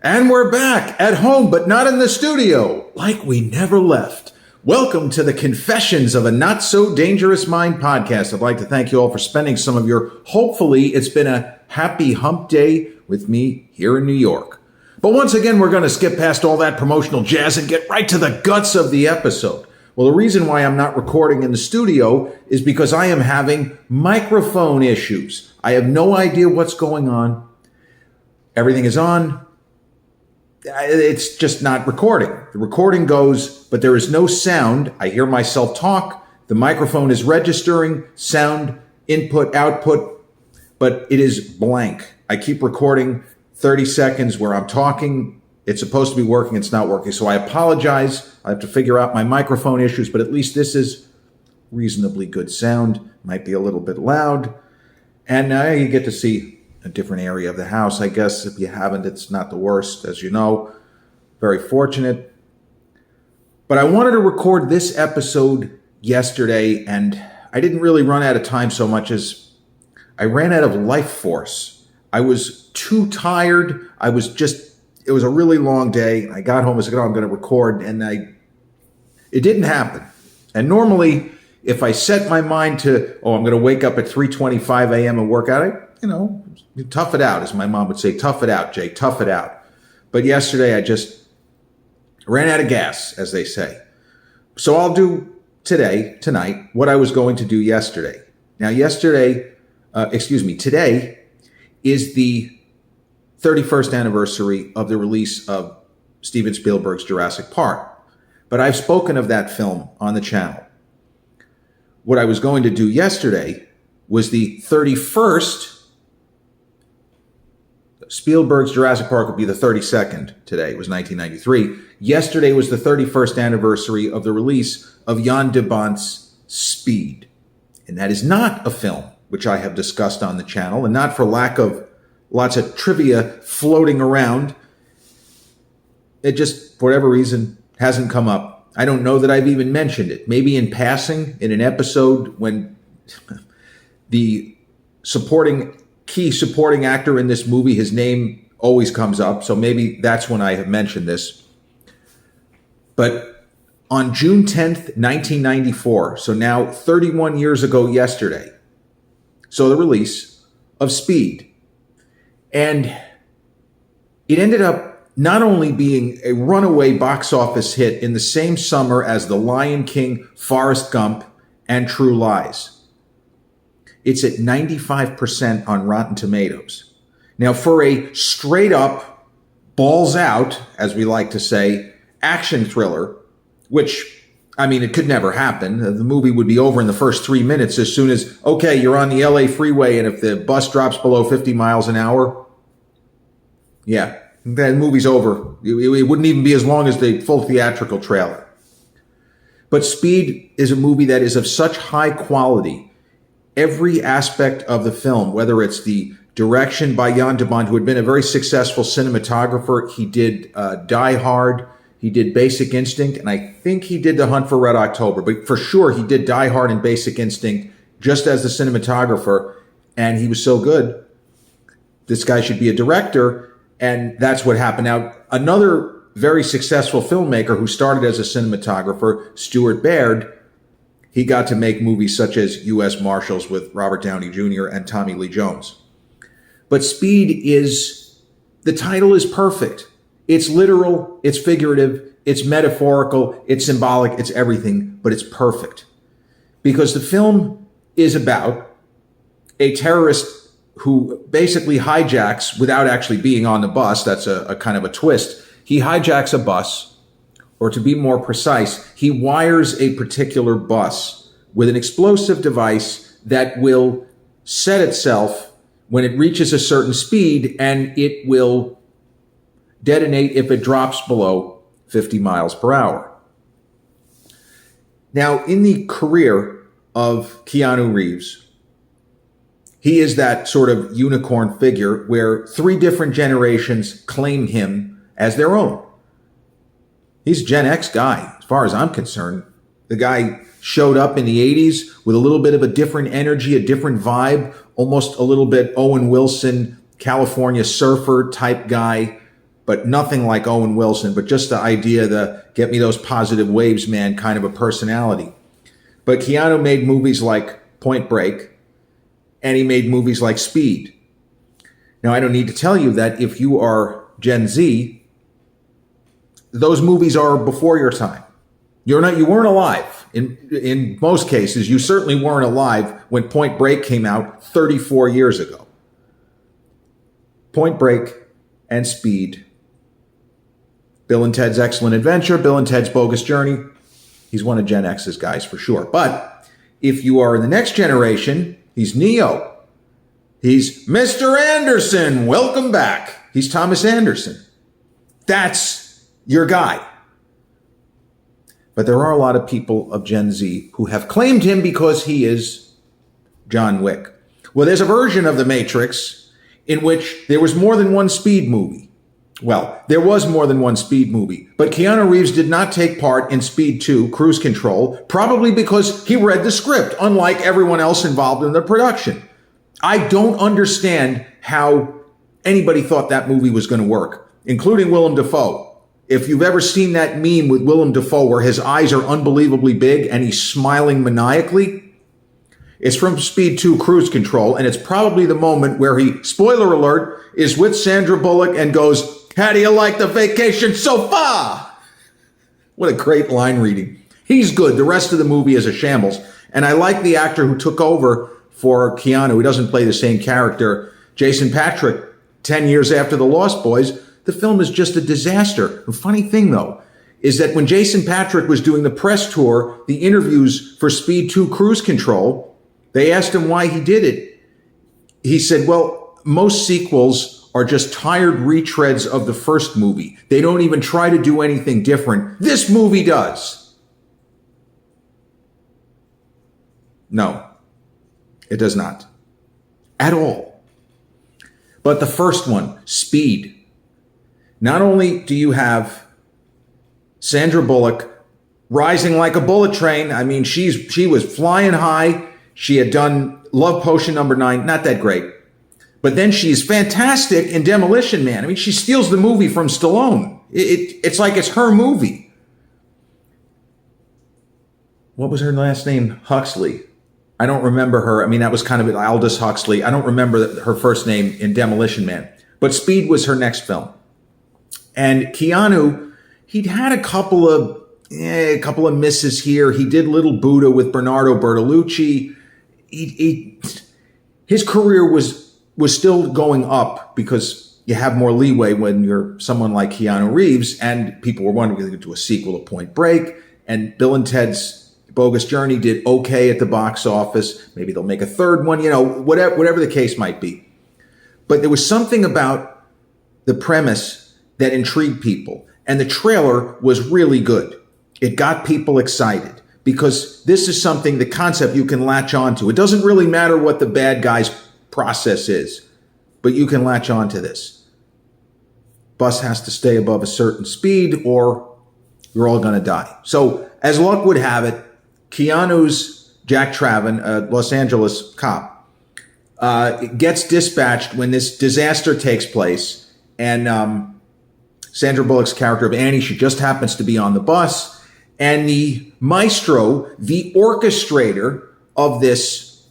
And we're back at home, but not in the studio, like we never left. Welcome to the Confessions of a Not So Dangerous Mind podcast. I'd like to thank you all for spending some of your, hopefully it's been a happy hump day with me here in New York. But once again, we're going to skip past all that promotional jazz and get right to the guts of the episode. Well, the reason why I'm not recording in the studio is because I am having microphone issues. I have no idea what's going on. Everything is on. It's just not recording. The recording goes, but there is no sound. I hear myself talk. The microphone is registering sound, input, output, but it is blank. I keep recording 30 seconds where I'm talking. It's supposed to be working. It's not working. So I apologize. I have to figure out my microphone issues, but at least this is reasonably good sound. Might be a little bit loud. And now you get to see a different area of the house. I guess if you haven't, it's not the worst, as you know. Very fortunate. But I wanted to record this episode yesterday, and I didn't really run out of time so much as I ran out of life force. I was too tired. It was a really long day. I got home, I said, I'm going to record, and it didn't happen. And normally, if I set my mind to, I'm going to wake up at 3:25 a.m. and work out, you tough it out, as my mom would say, tough it out, Jay, tough it out. But yesterday, I just ran out of gas, as they say. So I'll do tonight, what I was going to do yesterday. Now, today is the 31st anniversary of the release of Steven Spielberg's Jurassic Park. But I've spoken of that film on the channel. What I was going to do yesterday was the 31st. Spielberg's Jurassic Park would be the 32nd today. It was 1993. Yesterday was the 31st anniversary of the release of Jan DeBont's Speed. And that is not a film which I have discussed on the channel, and not for lack of lots of trivia floating around. It just, for whatever reason, hasn't come up. I don't know that I've even mentioned it. Maybe in passing in an episode when the key supporting actor in this movie, his name always comes up. So maybe that's when I have mentioned this. But on June 10th, 1994, so now 31 years ago yesterday, so the release of Speed. And it ended up not only being a runaway box office hit in the same summer as The Lion King, Forrest Gump, and True Lies. It's at 95% on Rotten Tomatoes. Now, for a straight up, balls out, as we like to say, action thriller, which, it could never happen. The movie would be over in the first 3 minutes as soon as, okay, you're on the LA freeway, and if the bus drops below 50 miles an hour, yeah, the movie's over. It wouldn't even be as long as the full theatrical trailer. But Speed is a movie that is of such high quality. Every aspect of the film, whether it's the direction by Jan DeBont, who had been a very successful cinematographer. He did Die Hard. He did Basic Instinct, and I think he did The Hunt for Red October. But for sure, he did Die Hard and Basic Instinct just as the cinematographer, and he was so good. This guy should be a director, and that's what happened. Now, another very successful filmmaker who started as a cinematographer, Stuart Baird, he got to make movies such as U.S. Marshals with Robert Downey Jr. and Tommy Lee Jones. But Speed the title is perfect. It's literal, it's figurative, it's metaphorical, it's symbolic, it's everything, but it's perfect. Because the film is about a terrorist who basically hijacks, without actually being on the bus, that's a kind of a twist, he hijacks a bus, or to be more precise, he wires a particular bus with an explosive device that will set itself when it reaches a certain speed, and it will detonate if it drops below 50 miles per hour. Now, in the career of Keanu Reeves, he is that sort of unicorn figure where 3 different generations claim him as their own. He's a Gen X guy, as far as I'm concerned. The guy showed up in the 80s with a little bit of a different energy, a different vibe, almost a little bit Owen Wilson, California surfer type guy. but nothing like Owen Wilson, but just the idea, the get me those positive waves, man, kind of a personality. But Keanu made movies like Point Break, and he made movies like Speed. Now, I don't need to tell you that if you are Gen Z, those movies are before your time. You weren't alive. In most cases, you certainly weren't alive when Point Break came out 34 years ago. Point Break and Speed. Bill and Ted's Excellent Adventure, Bill and Ted's Bogus Journey. He's one of Gen X's guys for sure. But if you are in the next generation, he's Neo. He's Mr. Anderson. Welcome back. He's Thomas Anderson. That's your guy. But there are a lot of people of Gen Z who have claimed him because he is John Wick. Well, there's a version of The Matrix in which there was more than one Speed movie. Well, there was more than one Speed movie, but Keanu Reeves did not take part in Speed 2, Cruise Control, probably because he read the script, unlike everyone else involved in the production. I don't understand how anybody thought that movie was going to work, including Willem Dafoe. If you've ever seen that meme with Willem Dafoe where his eyes are unbelievably big and he's smiling maniacally, it's from Speed 2 Cruise Control, and it's probably the moment where he, spoiler alert, is with Sandra Bullock and goes, "How do you like the vacation so far?" What a great line reading. He's good. The rest of the movie is a shambles. And I like the actor who took over for Keanu. He doesn't play the same character. Jason Patric, 10 years after The Lost Boys. The film is just a disaster. The funny thing, though, is that when Jason Patric was doing the press tour, the interviews for Speed 2 Cruise Control, they asked him why he did it. He said, well, most sequels are just tired retreads of the first movie. They don't even try to do anything different. This movie does. No, it does not. At all. But the first one, Speed. Not only do you have Sandra Bullock rising like a bullet train. I mean, she was flying high. She had done Love Potion #9, not that great. But then she's fantastic in Demolition Man. I mean, she steals the movie from Stallone. It's like it's her movie. What was her last name? Huxley. I don't remember her. I mean, that was kind of Aldous Huxley. I don't remember her first name in Demolition Man. But Speed was her next film. And Keanu, he'd had a couple of misses here. He did Little Buddha with Bernardo Bertolucci. His career was still going up because you have more leeway when you're someone like Keanu Reeves, and people were wondering to do a sequel to Point Break. And Bill and Ted's Bogus Journey did okay at the box office. Maybe they'll make a third one, whatever the case might be. But there was something about the premise that intrigued people. And the trailer was really good. It got people excited because this is something, the concept you can latch onto. It doesn't really matter what the bad guy's process is, but you can latch onto this. Bus has to stay above a certain speed or you're all going to die. So as luck would have it, Keanu's Jack Traven, a Los Angeles cop, gets dispatched when this disaster takes place. And Sandra Bullock's character of Annie, she just happens to be on the bus. And the maestro, the orchestrator of this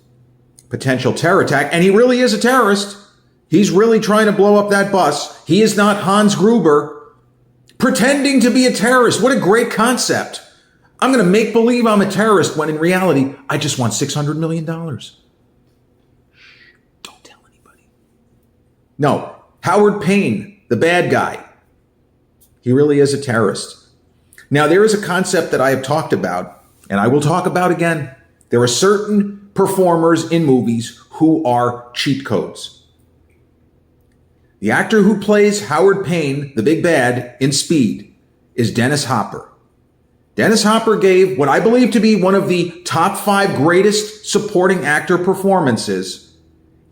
potential terror attack, and he really is a terrorist. He's really trying to blow up that bus. He is not Hans Gruber pretending to be a terrorist. What a great concept. I'm going to make believe I'm a terrorist when in reality, I just want $600 million. Shh, don't tell anybody. No, Howard Payne, the bad guy. He really is a terrorist. Now, there is a concept that I have talked about, and I will talk about again. There are certain performers in movies who are cheat codes. The actor who plays Howard Payne, the big bad, in Speed, is Dennis Hopper. Dennis Hopper gave what I believe to be one of the top 5 greatest supporting actor performances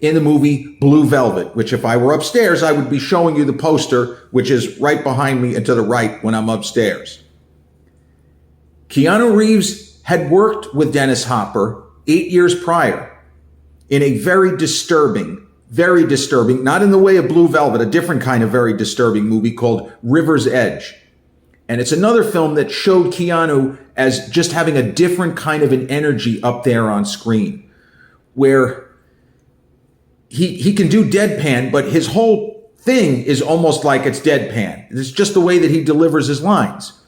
in the movie Blue Velvet, which if I were upstairs, I would be showing you the poster, which is right behind me and to the right when I'm upstairs. Keanu Reeves had worked with Dennis Hopper 8 years prior in a very disturbing, very disturbing, not in the way of Blue Velvet, a different kind of very disturbing movie called River's Edge. And it's another film that showed Keanu as just having a different kind of an energy up there on screen, where he can do deadpan, but his whole thing is almost like it's deadpan. It's just the way that he delivers his lines.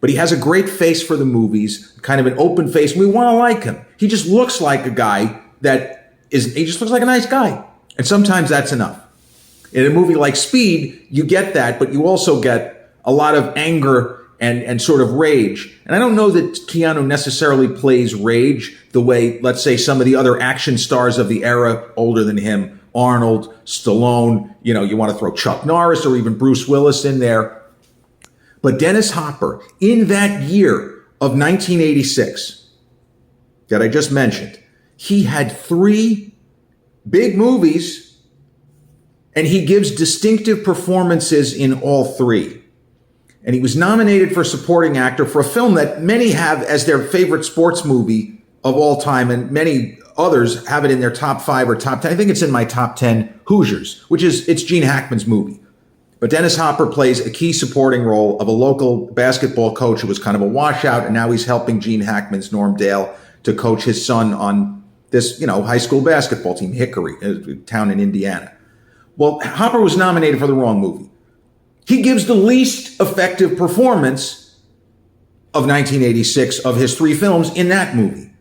But he has a great face for the movies, kind of an open face. And we want to like him. He just looks like a guy he just looks like a nice guy. And sometimes that's enough. In a movie like Speed, you get that, but you also get a lot of anger and sort of rage. And I don't know that Keanu necessarily plays rage the way, let's say, some of the other action stars of the era older than him, Arnold, Stallone, you want to throw Chuck Norris or even Bruce Willis in there. But Dennis Hopper, in that year of 1986 that I just mentioned, he had 3 big movies, and he gives distinctive performances in all 3. And he was nominated for supporting actor for a film that many have as their favorite sports movie of all time, and many others have it in their top 5 or top 10. I think it's in my top 10, Hoosiers, it's Gene Hackman's movie. But Dennis Hopper plays a key supporting role of a local basketball coach who was kind of a washout, and now he's helping Gene Hackman's Norm Dale to coach his son on this, high school basketball team, Hickory, a town in Indiana. Well, Hopper was nominated for the wrong movie. He gives the least effective performance of 1986 of his 3 films in that movie.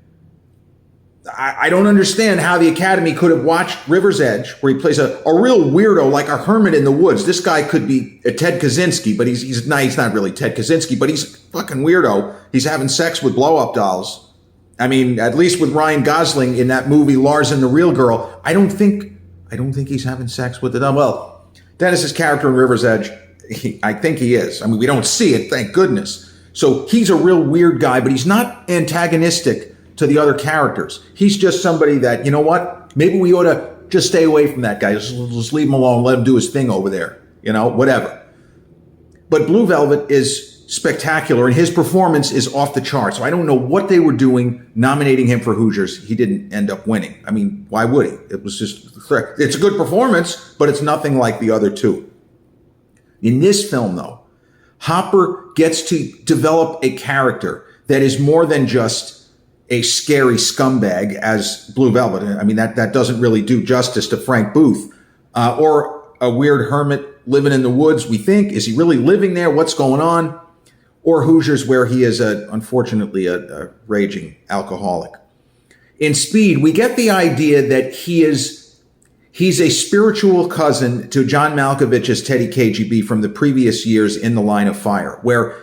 I don't understand how the Academy could have watched River's Edge, where he plays a real weirdo, like a hermit in the woods. This guy could be a Ted Kaczynski, but he's not really Ted Kaczynski, but he's a fucking weirdo. He's having sex with blow-up dolls. I mean, at least with Ryan Gosling in that movie, Lars and the Real Girl, I don't think he's having sex with the doll. Well, Dennis's character in River's Edge, I think he is. I mean, we don't see it, thank goodness. So he's a real weird guy, but he's not antagonistic to the other characters. He's just somebody that, you know what, maybe we ought to just stay away from that guy. Just leave him alone, let him do his thing over there, whatever. But Blue Velvet is spectacular, and his performance is off the charts. So I don't know what they were doing nominating him for Hoosiers. He didn't end up winning. I mean, why would he? It was just, it's a good performance, but it's nothing like the other 2. In this film, though, Hopper gets to develop a character that is more than just a scary scumbag as Blue Velvet. I mean, that doesn't really do justice to Frank Booth, or a weird hermit living in the woods. We think, is he really living there? What's going on? Or Hoosiers, where he is unfortunately a raging alcoholic. In Speed, we get the idea that he's a spiritual cousin to John Malkovich's Teddy KGB from the previous years in The Line of Fire, where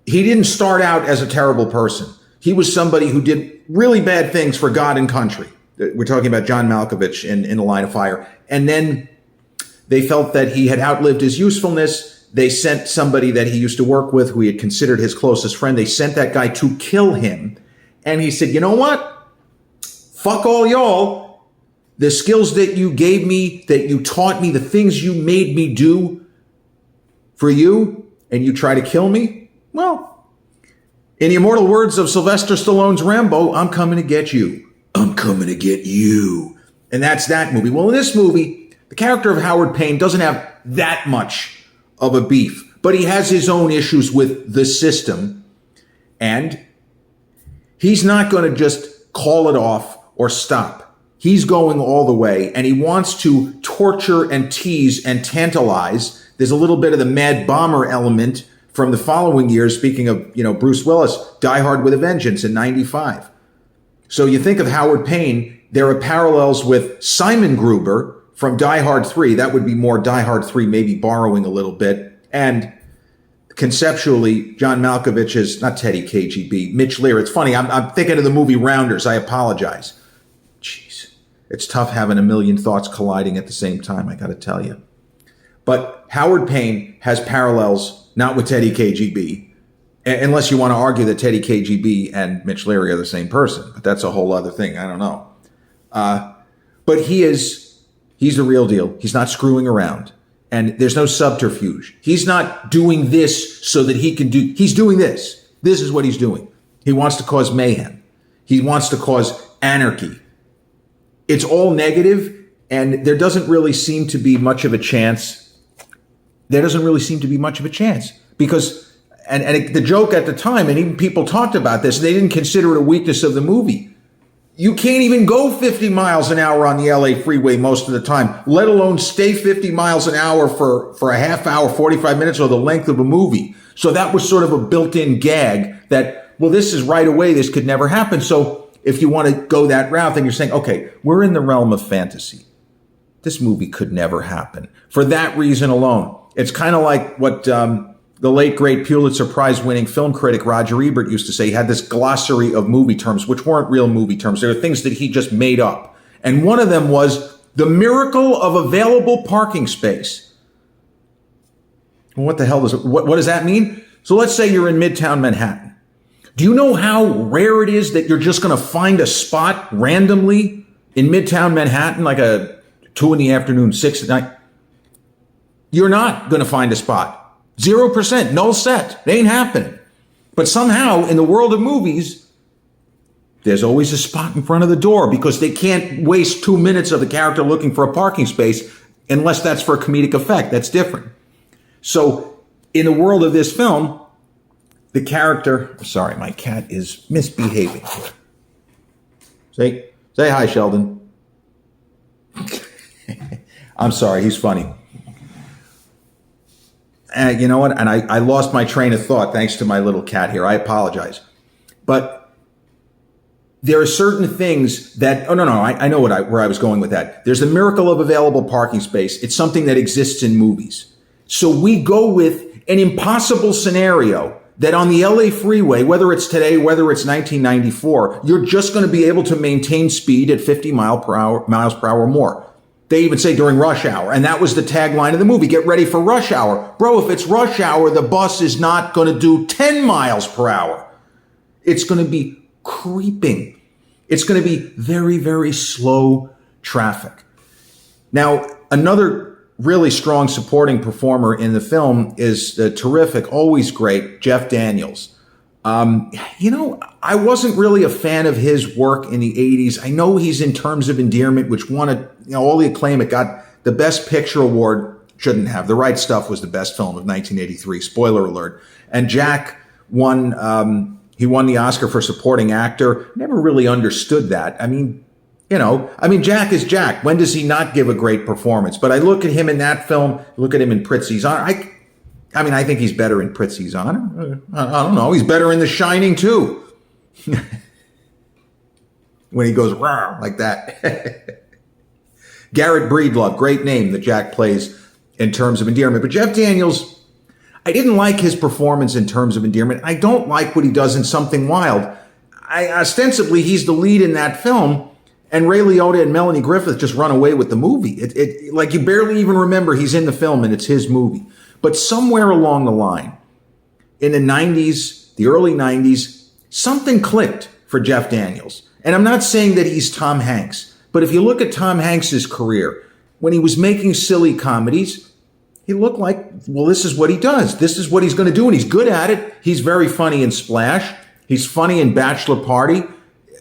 he didn't start out as a terrible person. He was somebody who did really bad things for God and country. We're talking about John Malkovich in The Line of Fire. And then they felt that he had outlived his usefulness. They sent somebody that he used to work with, who he had considered his closest friend. They sent that guy to kill him. And he said, you know what? Fuck all y'all. The skills that you gave me, that you taught me, the things you made me do for you, and you try to kill me? Well, in the immortal words of Sylvester Stallone's Rambo, I'm coming to get you. I'm coming to get you. And that's that movie. Well, in this movie, the character of Howard Payne doesn't have that much of a beef, but he has his own issues with the system. And he's not going to just call it off or stop. He's going all the way, and he wants to torture and tease and tantalize. There's a little bit of the Mad Bomber element from the following years. Speaking of, Bruce Willis, Die Hard with a Vengeance in 95. So you think of Howard Payne, there are parallels with Simon Gruber from Die Hard 3. That would be more Die Hard 3, maybe borrowing a little bit. And conceptually, John Malkovich is not Teddy KGB, Mitch Lear. It's funny, I'm thinking of the movie Rounders. I apologize. Jeez, it's tough having a million thoughts colliding at the same time, I got to tell you. But Howard Payne has parallels, not with Teddy KGB, unless you want to argue that Teddy KGB and Mitch Leary are the same person. But that's a whole other thing. I don't know. But he's the real deal. He's not screwing around. And there's no subterfuge. He's not doing this so that he can do, he's doing this. This is what he's doing. He wants to cause mayhem. He wants to cause anarchy. It's all negative, And there doesn't really seem to be much of a chance. Because, and the joke at the time, and even people talked about this, they didn't consider it a weakness of the movie. You can't even go 50 miles an hour on the LA freeway most of the time, let alone stay 50 miles an hour for a half hour, 45 minutes, or the length of a movie. So that was sort of a built-in gag that, well, this is right away, this could never happen. So if you want to go that route, then you're saying, okay, we're in the realm of fantasy. This movie could never happen. For that reason alone, it's kind of like what the late, great Pulitzer Prize-winning film critic Roger Ebert used to say. He had this glossary of movie terms, which weren't real movie terms. They were things that he just made up. And one of them was the miracle of available parking space. Well, what the hell what does that mean? So let's say you're in Midtown Manhattan. Do you know how rare it is that you're just going to find a spot randomly in Midtown Manhattan, like a 2 PM, 6 at night? You're not going to find a spot. 0%, null set. It ain't happening. But somehow, in the world of movies, there's always a spot in front of the door because they can't waste 2 minutes of the character looking for a parking space unless that's for a comedic effect. That's different. So, in the world of this film, the character... Sorry, my cat is misbehaving here. Say hi, Sheldon. I'm sorry, he's funny. And you know what? And I lost my train of thought thanks to my little cat here. I apologize. But there are certain things that, I know where I was going with that. There's the miracle of available parking space. It's something that exists in movies. So we go with an impossible scenario that on the LA freeway, whether it's today, whether it's 1994, you're just going to be able to maintain speed at 50 miles per hour or more. They even say during rush hour. And that was the tagline of the movie. Get ready for rush hour. Bro, if it's rush hour, the bus is not going to do 10 miles per hour. It's going to be creeping. It's going to be very, very slow traffic. Now, another really strong supporting performer in the film is the terrific, always great, Jeff Daniels. I wasn't really a fan of his work in the 80s. I know he's in Terms of Endearment, which won all the acclaim. It got the Best Picture award. Shouldn't have. The Right Stuff was the best film of 1983. Spoiler alert. And Jack won, he won the Oscar for supporting actor. Never really understood that. Jack is Jack. When does he not give a great performance? But I look at him in that film, look at him in Prizzi's Honor. I think he's better in Prizzi's Honor. I don't know. He's better in The Shining, too. When he goes, rawr, like that. Garrett Breedlove, great name that Jack plays in Terms of Endearment. But Jeff Daniels, I didn't like his performance in Terms of Endearment. I don't like what he does in Something Wild. Ostensibly, he's the lead in that film, and Ray Liotta and Melanie Griffith just run away with the movie. Like you barely even remember he's in the film and it's his movie. But somewhere along the line, in the 90s, the early 90s, something clicked for Jeff Daniels. And I'm not saying that he's Tom Hanks, but if you look at Tom Hanks's career, when he was making silly comedies, he looked like, well, this is what he does. This is what he's going to do, and he's good at it. He's very funny in Splash. He's funny in Bachelor Party,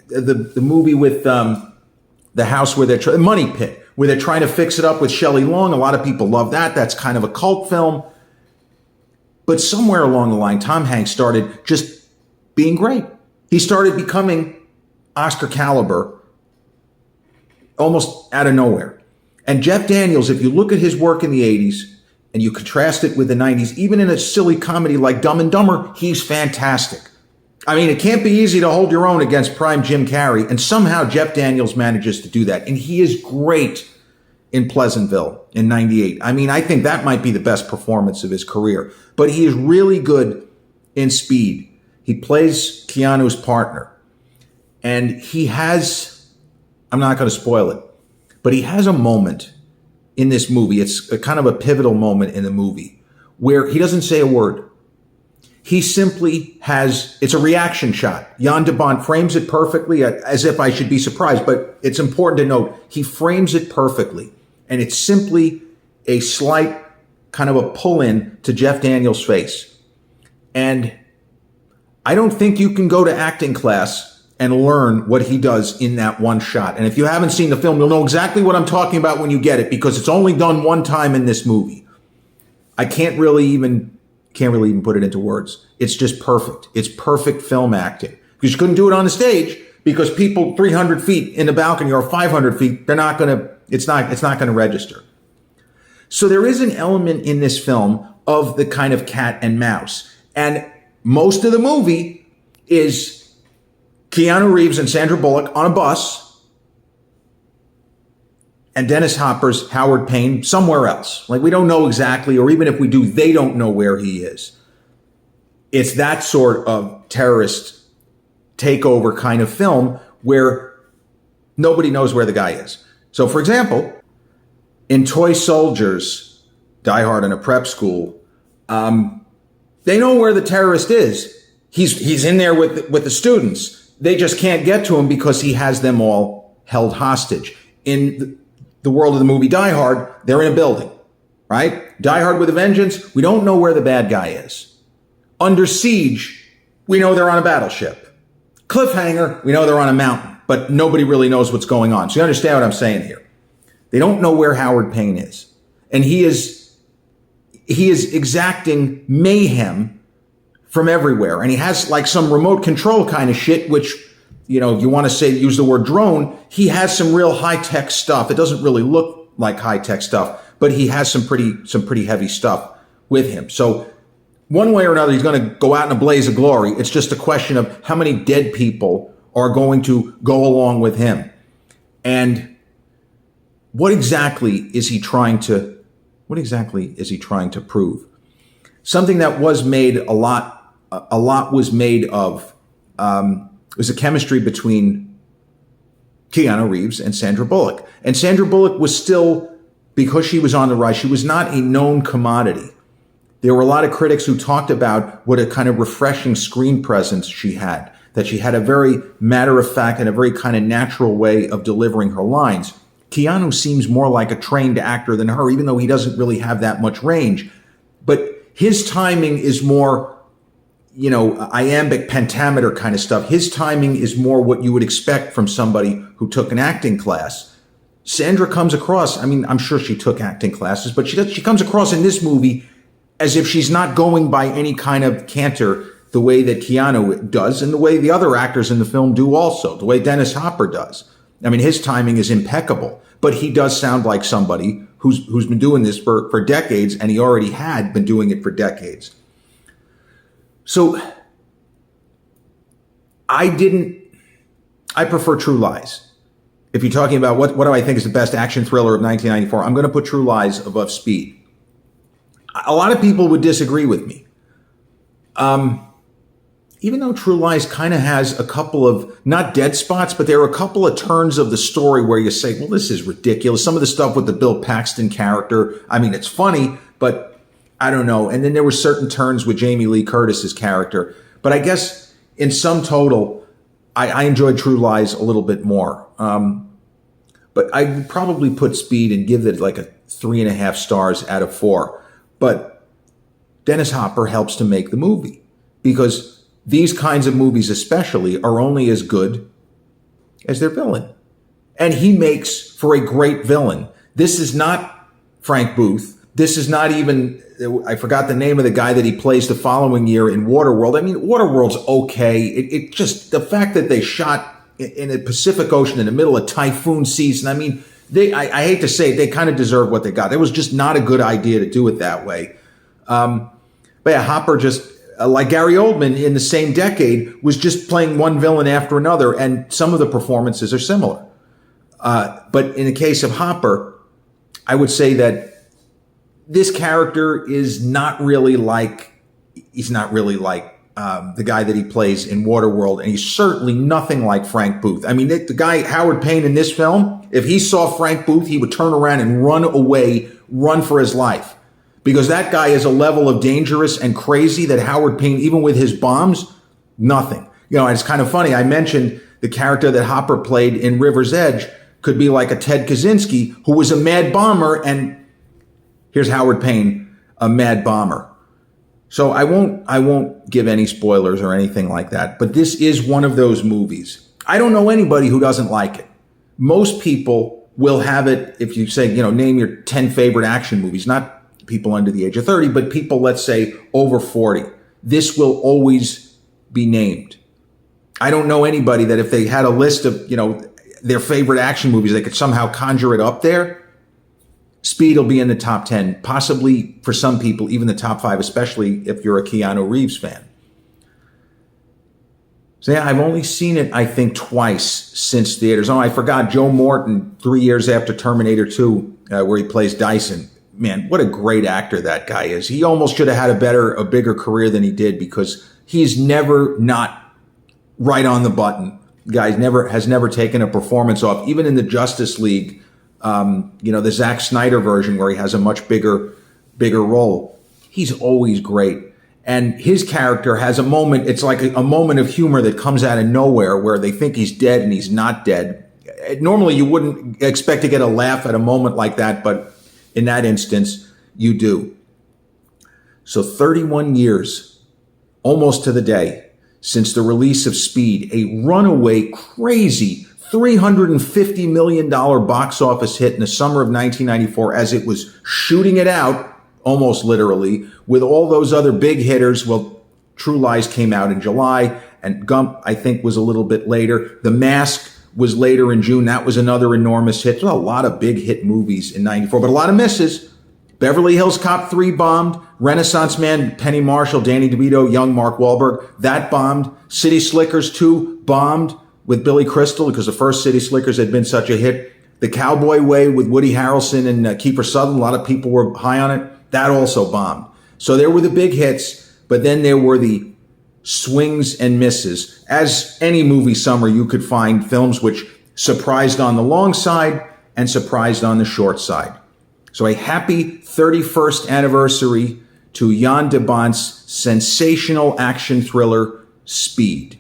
the movie with the house where they're Money Pit, where they're trying to fix it up with Shelley Long. A lot of people love that. That's kind of a cult film. But somewhere along the line, Tom Hanks started just being great. He started becoming Oscar caliber almost out of nowhere. And Jeff Daniels, if you look at his work in the 80s and you contrast it with the 90s, even in a silly comedy like Dumb and Dumber, he's fantastic. It can't be easy to hold your own against prime Jim Carrey. And somehow Jeff Daniels manages to do that. And he is great in Pleasantville in 98. I think that might be the best performance of his career. But he is really good in Speed. He plays Keanu's partner. And he has, I'm not going to spoil it, but he has a moment in this movie. It's a kind of a pivotal moment in the movie where he doesn't say a word. He simply has, it's a reaction shot. Jan DeBont frames it perfectly, as if I should be surprised, but it's important to note, he frames it perfectly. And it's simply a slight kind of a pull-in to Jeff Daniels' face. And I don't think you can go to acting class and learn what he does in that one shot. And if you haven't seen the film, you'll know exactly what I'm talking about when you get it, because it's only done one time in this movie. I can't really even put it into words. It's just perfect. It's perfect film acting, because you couldn't do it on the stage, because people 300 feet in the balcony or 500 feet, it's not going to register. So there is an element in this film of the kind of cat and mouse. And most of the movie is Keanu Reeves and Sandra Bullock on a bus, and Dennis Hopper's Howard Payne somewhere else. Like, we don't know exactly, or even if we do, they don't know where he is. It's that sort of terrorist takeover kind of film where nobody knows where the guy is. So, for example, in Toy Soldiers, Die Hard in a Prep School, they know where the terrorist is. He's in there with the students. They just can't get to him because he has them all held hostage. In the world of the movie Die Hard, they're in a building, right? Die Hard with a Vengeance, we don't know where the bad guy is. Under Siege, we know they're on a battleship. Cliffhanger, we know they're on a mountain, but nobody really knows what's going on. So you understand what I'm saying here. They don't know where Howard Payne is. And he is exacting mayhem from everywhere. And he has like some remote control kind of shit, which, you know, if you want to use the word drone, he has some real high-tech stuff. It doesn't really look like high-tech stuff, but he has some pretty heavy stuff with him. So one way or another, he's going to go out in a blaze of glory. It's just a question of how many dead people are going to go along with him. And what exactly is he trying to prove? Something that was made a lot was made of, was a chemistry between Keanu Reeves and Sandra Bullock. And Sandra Bullock was still, because she was on the rise, she was not a known commodity. There were a lot of critics who talked about what a kind of refreshing screen presence she had, that she had a very matter-of-fact and a very kind of natural way of delivering her lines. Keanu seems more like a trained actor than her, even though he doesn't really have that much range. But his timing is more, you know, iambic pentameter kind of stuff. His timing is more what you would expect from somebody who took an acting class. Sandra comes across, I mean, I'm sure she took acting classes, but she comes across in this movie as if she's not going by any kind of canter the way that Keanu does, and the way the other actors in the film do also, the way Dennis Hopper does. I mean, his timing is impeccable, but he does sound like somebody who's been doing this for decades, and he already had been doing it for decades. So I prefer True Lies. If you're talking about what do I think is the best action thriller of 1994, I'm going to put True Lies above Speed. A lot of people would disagree with me. Even though True Lies kind of has a couple of, not dead spots, but there are a couple of turns of the story where you say, well, this is ridiculous. Some of the stuff with the Bill Paxton character, I mean, it's funny, but I don't know. And then there were certain turns with Jamie Lee Curtis's character. But I guess in sum total, I enjoyed True Lies a little bit more. But I would probably put Speed and give it like a 3.5 stars out of 4. But Dennis Hopper helps to make the movie, because these kinds of movies especially are only as good as their villain. And he makes for a great villain. This is not Frank Booth. This is not even, I forgot the name of the guy that he plays the following year in Waterworld. I mean, Waterworld's okay. It just, the fact that they shot in the Pacific Ocean in the middle of typhoon season, I mean, I hate to say it, they kind of deserve what they got. It was just not a good idea to do it that way. But yeah, Hopper just, like Gary Oldman in the same decade, was just playing one villain after another, and some of the performances are similar. But in the case of Hopper, I would say that this character is not really like, the guy that he plays in Waterworld, and he's certainly nothing like Frank Booth. I mean, the guy, Howard Payne, in this film, if he saw Frank Booth, he would turn around and run away, run for his life. Because that guy is a level of dangerous and crazy that Howard Payne, even with his bombs, nothing. You know, and it's kind of funny. I mentioned the character that Hopper played in River's Edge could be like a Ted Kaczynski, who was a mad bomber, and here's Howard Payne, a mad bomber. So I won't give any spoilers or anything like that. But this is one of those movies I don't know anybody who doesn't like it. Most people will have it if you say, name your 10 favorite action movies, not people under the age of 30, but people, let's say, over 40. This will always be named. I don't know anybody that if they had a list of, their favorite action movies, they could somehow conjure it up there. Speed will be in the top 10, possibly for some people, even the top 5, especially if you're a Keanu Reeves fan. So yeah, I've only seen it, I think, twice since theaters. Oh, I forgot Joe Morton, 3 years after Terminator 2, where he plays Dyson. Man, what a great actor that guy is. He almost should have had a bigger career than he did, because he's never not right on the button. Guy has never taken a performance off, even in the Justice League, the Zack Snyder version where he has a much bigger role. He's always great. And his character has a moment, it's like a moment of humor that comes out of nowhere where they think he's dead and he's not dead. Normally you wouldn't expect to get a laugh at a moment like that, but in that instance, you do. So 31 years, almost to the day, since the release of Speed, a runaway, crazy $350 million box office hit in the summer of 1994 as it was shooting it out, almost literally, with all those other big hitters. Well, True Lies came out in July, and Gump, I think, was a little bit later. The Mask was later in June. That was another enormous hit. There's a lot of big hit movies in 94, but a lot of misses. Beverly Hills Cop 3 bombed. Renaissance Man, Penny Marshall, Danny DeVito, young Mark Wahlberg, that bombed. City Slickers 2 bombed with Billy Crystal because the first City Slickers had been such a hit. The Cowboy Way with Woody Harrelson and Kiefer Sutherland, a lot of people were high on it. That also bombed. So there were the big hits, but then there were the swings and misses. As any movie summer, you could find films which surprised on the long side and surprised on the short side. So a happy 31st anniversary to Jan DeBont's sensational action thriller, Speed.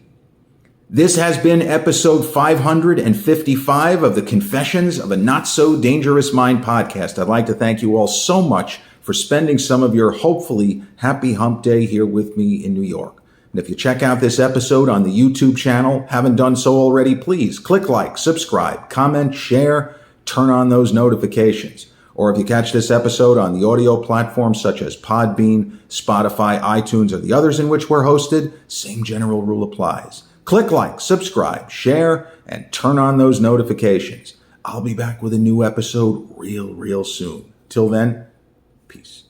This has been episode 555 of the Confessions of a Not So Dangerous Mind podcast. I'd like to thank you all so much for spending some of your hopefully happy hump day here with me in New York. And if you check out this episode on the YouTube channel, haven't done so already, please click like, subscribe, comment, share, turn on those notifications. Or if you catch this episode on the audio platforms such as Podbean, Spotify, iTunes, or the others in which we're hosted, same general rule applies. Click like, subscribe, share, and turn on those notifications. I'll be back with a new episode real soon. Till then, peace.